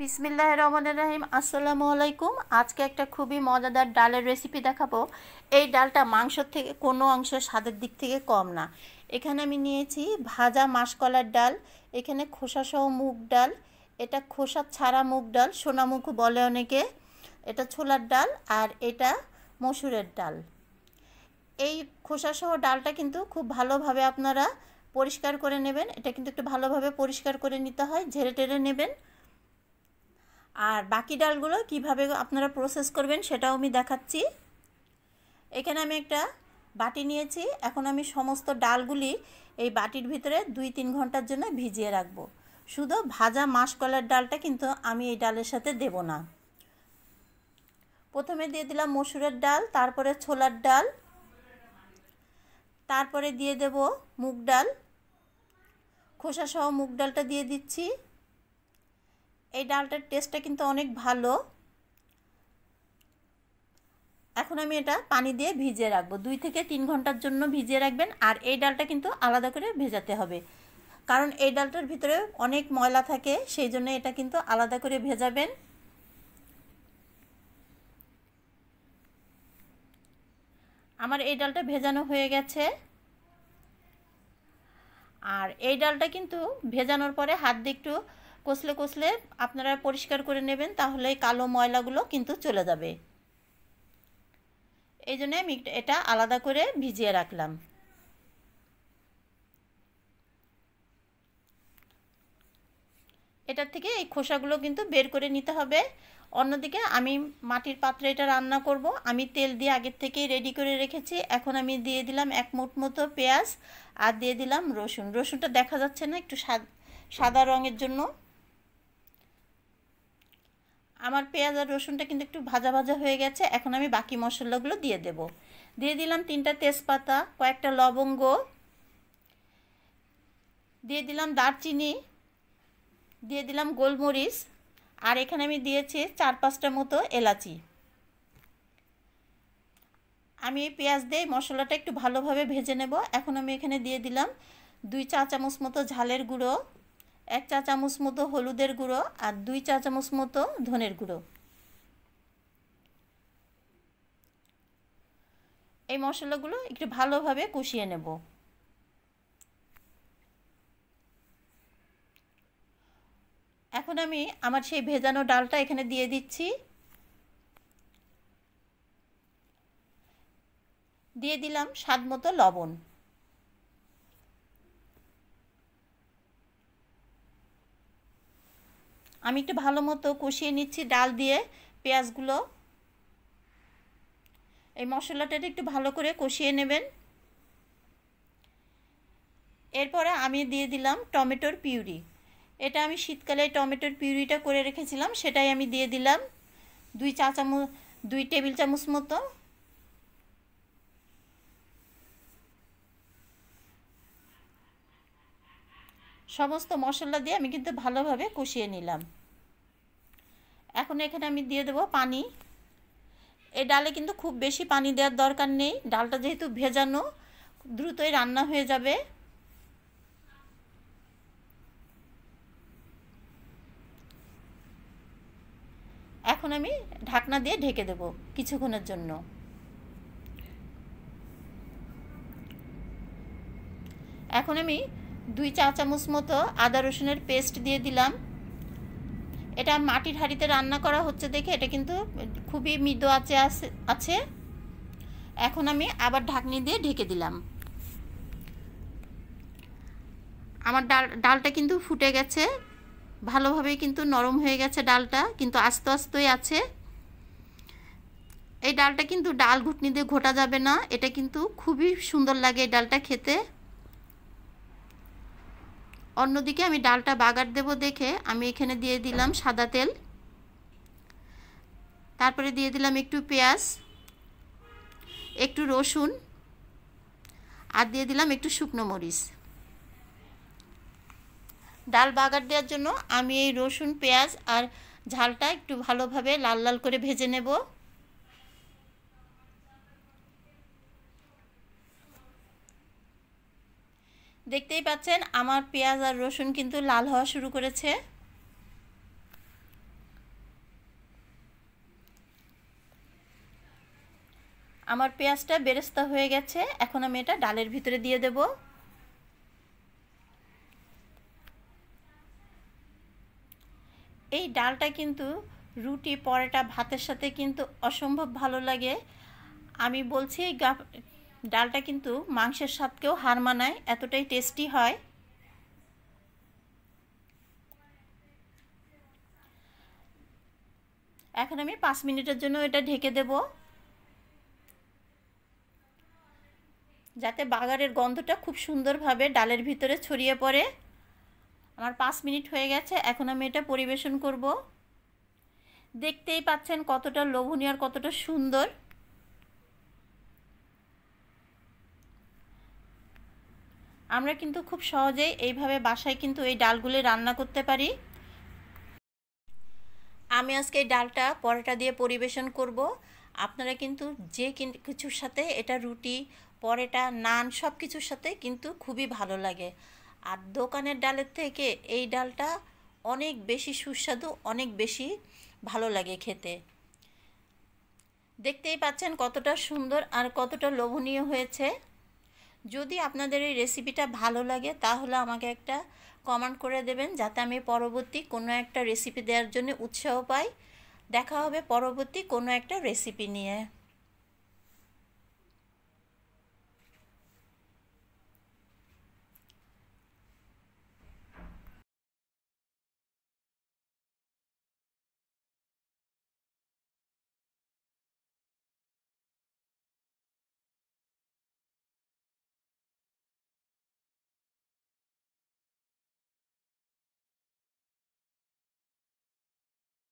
বিসমিল্লাহির রহমানির রহিম। আসসালামু আলাইকুম। আজকে একটা খুবই মজাদার ডালের রেসিপি দেখাবো। এই ডালটা মাংসর থেকে কোনো অংশ স্বাদের দিক থেকে কম না। এখানে আমি নিয়েছি ভাজা মাসকলার ডাল, এখানে খোসাসহ মুগ ডাল, এটা খোসা ছাড়া মুগ ডাল, সোনামুখ বলে অনেকে, এটা ছোলার ডাল, আর এটা মসুরের ডাল। এই খোসাসহ ডালটা কিন্তু খুব ভালোভাবে আপনারা পরিষ্কার করে নেবেন। এটা কিন্তু একটু ভালোভাবে পরিষ্কার করে নিতে হয়, ঝেড়ে টেড়ে নেবেন। আর বাকি ডালগুলো কিভাবে আপনারা প্রসেস করবেন সেটাও আমি দেখাচ্ছি। এখানে আমি একটা বাটি নিয়েছি। এখন আমি সমস্ত ডালগুলি এই বাটির ভিতরে 2-3 ঘন্টার জন্য ভিজিয়ে রাখবো। শুধু ভাজা মাসকলার ডালটা কিন্তু আমি এই ডালের সাথে দেব না। প্রথমে দিয়ে দিলাম মসুরের ডাল, তারপরে ছোলার ডাল, তারপরে দিয়ে দেব মুগ ডাল, খোসাসহ মুগ ডালটা দিয়ে দিচ্ছি। এই ডালটার টেস্টটা কিন্তু অনেক ভালো। এখন আমি এটা পানি দিয়ে ভিজিয়ে রাখবো, 2-3 ঘন্টার জন্য ভিজিয়ে রাখবেন। আর এই ডালটা কিন্তু আলাদা করে ভেজাতে হবে, কারণ এই ডালটার ভিতরে অনেক ময়লা থাকে, সেই জন্য এটা কিন্তু আলাদা করে ভেজাবেন। আমার এই ডালটা ভেজানো হয়ে গেছে। আর এই ডালটা কিন্তু ভেজানোর পরে হাত দিয়ে একটু কষলে কষলে আপনারা পরিষ্কার করে নেবেন, তাহলে কালো ময়লাগুলো কিন্তু চলে যাবে। এই জন্য আমি এটা আলাদা করে ভিজিয়ে রাখলাম। এটার থেকে এই খোসাগুলো কিন্তু বের করে নিতে হবে। অন্যদিকে আমি মাটির পাত্রে এটা রান্না করব। আমি তেল দিয়ে আগের থেকেই রেডি করে রেখেছি। এখন আমি দিয়ে দিলাম 1 মুঠ মতো পেঁয়াজ, আর দিয়ে দিলাম রসুন। রসুনটা দেখা যাচ্ছে না, একটু সাদা রঙের জন্য। আমার পেঁয়াজ আর রসুনটা কিন্তু একটু ভাজা ভাজা হয়ে গেছে। এখন আমি বাকি মশলাগুলো দিয়ে দেব। দিয়ে দিলাম 3টা তেজপাতা, কয়েকটা লবঙ্গ, দিয়ে দিলাম দারচিনি, দিয়ে দিলাম গোলমরিচ, আর এখানে আমি দিয়েছি 4-5টা মতো এলাচি। আমি এই পেঁয়াজ দিয়ে মশলাটা একটু ভালোভাবে ভেজে নেব। এখন আমি এখানে দিয়ে দিলাম 2 চা চামচ মতো ঝালের গুঁড়ো, 1 চা চামচ মতো হলুদের গুঁড়ো, আর 2 চা চামচ মতো ধনের গুঁড়ো। এই মশলাগুলো একটু ভালোভাবে কষিয়ে নেব। এখন আমি আমার সেই ভেজানো ডালটা এখানে দিয়ে দিচ্ছি। দিয়ে দিলাম স্বাদ মতো লবণ। আমি একটু ভালো মতো কষিয়ে নিচ্ছি ডাল দিয়ে পেঁয়াজগুলো। এই মশলাটা একটু ভালো করে কষিয়ে নেবেন। এরপরে আমি দিয়ে দিলাম টমেটোর পিউরি। এটা আমি শীতকালে টমেটোর পিউরিটা করে রেখেছিলাম, সেটাই আমি দিয়ে দিলাম 2 টেবিল চামচ মতো। সমস্ত মশলা দিয়ে আমি কিন্তু ভালোভাবে কষিয়ে নিলাম। এখন এখানে আমি দিয়ে দেবো পানি। এই ডালে কিন্তু খুব বেশি পানি দেওয়ার দরকার নেই, ডালটা যেহেতু ভেজানো, দ্রুতই রান্না হয়ে যাবে। এখন আমি ঢাকনা দিয়ে ঢেকে দেব কিছুক্ষণের জন্য। এখন আমি 2 চা চামচ মতো আদা রসুনের পেস্ট দিয়ে দিলাম। এটা মাটির হাঁড়িতে রান্না করা হচ্ছে দেখে এটা কিন্তু খুবই মৃদু আঁচে আছে। এখন আমি আবার ঢাকনি দিয়ে ঢেকে দিলাম। আমার ডালটা কিন্তু ফুটে গেছে, ভালোভাবেই কিন্তু নরম হয়ে গেছে ডালটা, কিন্তু আস্তে আস্তেই আছে। এই ডালটা কিন্তু ডাল ঘুটনি দিয়ে ঘোটা যাবে না, এটা কিন্তু খুবই সুন্দর লাগে এই ডালটা খেতে। অন্যদিকে আমি ডালটা বাগার দেব দেখে আমি এখানে দিয়ে দিলাম সাদা তেল, তারপরে দিয়ে দিলাম একটু পেঁয়াজ, একটু রসুন, আর দিয়ে দিলাম একটু শুকনো মরিচ। ডাল বাগার দেওয়ার জন্য আমি এই রসুন, পেঁয়াজ আর ঝালটা একটু ভালোভাবে লাল লাল করে ভেজে নেব। দেখতেই পাচ্ছেন আমার পেঁয়াজ আর রসুন কিন্তু লাল হওয়া শুরু করেছে। আমার পেঁয়াজটা বেরেস্তা হয়ে গেছে, এখন আমি এটা ডালের ভিতরে দিয়ে দেব। এই ডালটা কিন্তু রুটি, পরোটা, ভাতের সাথে কিন্তু অসম্ভব ভালো লাগে। আমি বলছি এই ডালটা কিন্তু মাংসের সাথেও হার মানায়, এতটাই টেস্টি হয়। এখন আমি 5 মিনিটের জন্য এটা ঢেকে দেব, যাতে বাগারের গন্ধটা খুব সুন্দরভাবে ডালের ভিতরে ছড়িয়ে পড়ে। আমার 5 মিনিট হয়ে গেছে, এখন আমি এটা পরিবেশন করব। দেখতেই পাচ্ছেন কতটা লোভনীয় আর কতটা সুন্দর। আমরা কিন্তু খুব সহজেই এইভাবে বাসায় কিন্তু এই ডালগুলি রান্না করতে পারি। আমি আজকে এই ডালটা পরোটা দিয়ে পরিবেশন করব। আপনারা কিন্তু যে কিছুর সাথে এটা রুটি, পরোটা, নান সব কিছুর সাথে কিন্তু খুবই ভালো লাগে। আর দোকানের ডালের থেকে এই ডালটা অনেক বেশি সুস্বাদু, অনেক বেশি ভালো লাগে খেতে। দেখতেই পাচ্ছেন কতটা সুন্দর আর কতটা লোভনীয় হয়েছে। যদি আপনাদের এই রেসিপিটা ভালো লাগে তাহলে আমাকে একটা কমেন্ট করে দেবেন, যাতে আমি পরবর্তী কোনো একটা রেসিপি দেওয়ার জন্য উৎসাহ পাই। দেখা হবে পরবর্তী কোনো একটা রেসিপি নিয়ে।